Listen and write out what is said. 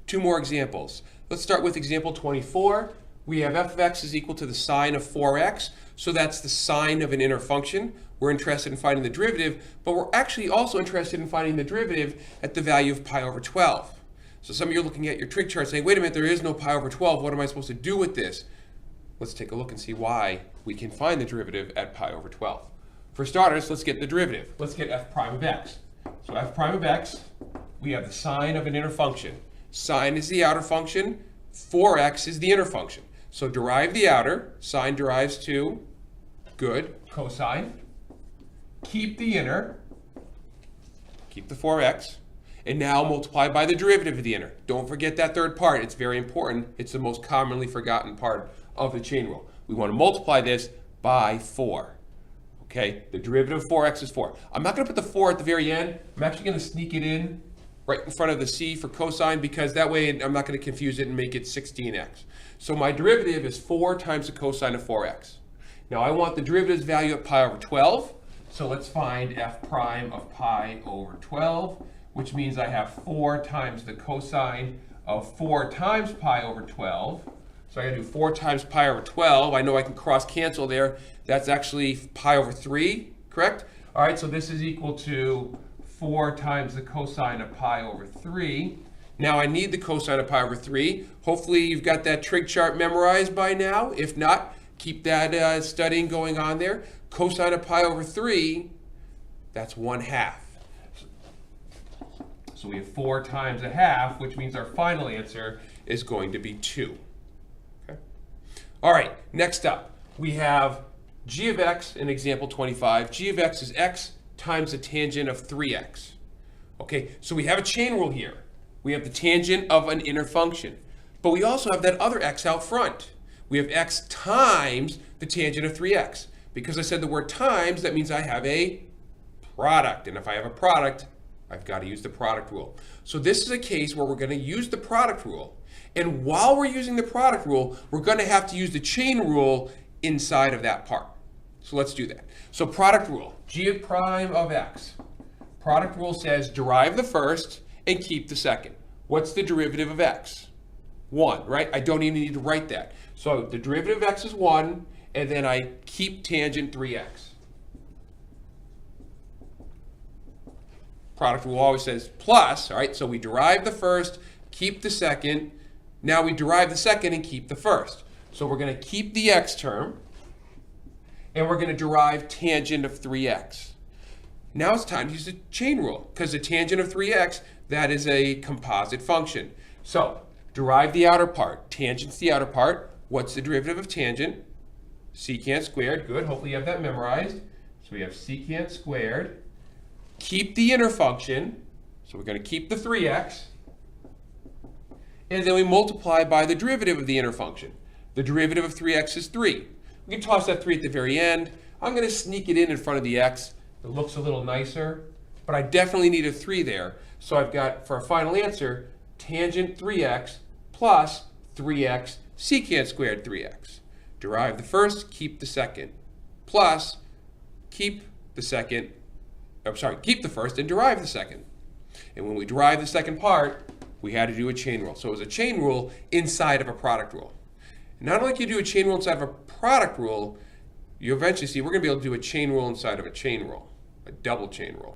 Two more examples. Let's start with example 24. We have f of x is equal to the sine of 4x. So that's the sine of an inner function. We're interested in finding the derivative, but we're actually also interested in finding the derivative at the value of pi over 12. So some of you are looking at your trig chart saying, wait a minute, there is no pi over 12. What am I supposed to do with this? Let's take a look and see why we can find the derivative at pi over 12. For starters, let's get the derivative. Let's get f prime of x. So f prime of x, we have the sine of an inner function. Sine is the outer function, 4x is the inner function. So derive the outer, sine derives to, good, cosine. Keep the inner, keep the 4x, and now multiply by the derivative of the inner. Don't forget that third part, it's very important. It's the most commonly forgotten part of the chain rule. We want to multiply this by 4. Okay, the derivative of 4x is 4. I'm not going to put the 4 at the very end. I'm actually going to sneak it in right in front of the c for cosine because that way I'm not going to confuse it and make it 16x. So my derivative is 4 times the cosine of 4x. Now I want the derivative's value at pi over 12. So let's find f prime of pi over 12, which means I have 4 times the cosine of 4 times pi over 12. So I gotta do 4 times pi over 12. I know I can cross cancel there. That's actually pi over 3, correct? All right, so this is equal to 4 times the cosine of pi over 3. Now I need the cosine of pi over 3. Hopefully you've got that trig chart memorized by now. If not, keep that studying going on there. Cosine of pi over 3, that's 1/2. So we have 4 times 1/2, which means our final answer is going to be 2. Okay. All right, next up, we have g of x in example 25. G of x is x times the tangent of 3x. Okay, so we have a chain rule here. We have the tangent of an inner function, but we also have that other x out front. We have x times the tangent of 3x. Because I said the word times, that means I have a product. And if I have a product, I've got to use the product rule. So this is a case where we're going to use the product rule. And while we're using the product rule, we're going to have to use the chain rule inside of that part. So let's do that. So product rule, g prime of x. Product rule says derive the first and keep the second. What's the derivative of x? 1, right? I don't even need to write that. So the derivative of x is 1, and then I keep tangent 3x. Product rule always says plus, all right? So we derive the first, keep the second. Now we derive the second and keep the first. So we're going to keep the x term, and we're going to derive tangent of 3x. Now it's time to use the chain rule, because the tangent of 3x, that is a composite function. So derive the outer part. Tangent's the outer part. What's the derivative of tangent? Secant squared. Good. Hopefully you have that memorized. So we have secant squared. Keep the inner function. So we're going to keep the 3x. And then we multiply by the derivative of the inner function. The derivative of 3x is 3. We can toss that 3 at the very end. I'm going to sneak it in front of the x. It looks a little nicer. But I definitely need a 3 there. So I've got, for a final answer, tangent 3x plus 3x secant squared 3x. Derive the first, keep the second, plus keep the second, keep the first and derive the second. And when we derive the second part, we had to do a chain rule. So it was a chain rule inside of a product rule. And not only can you do a chain rule inside of a product rule, you eventually see we're going to be able to do a chain rule inside of a chain rule, a double chain rule.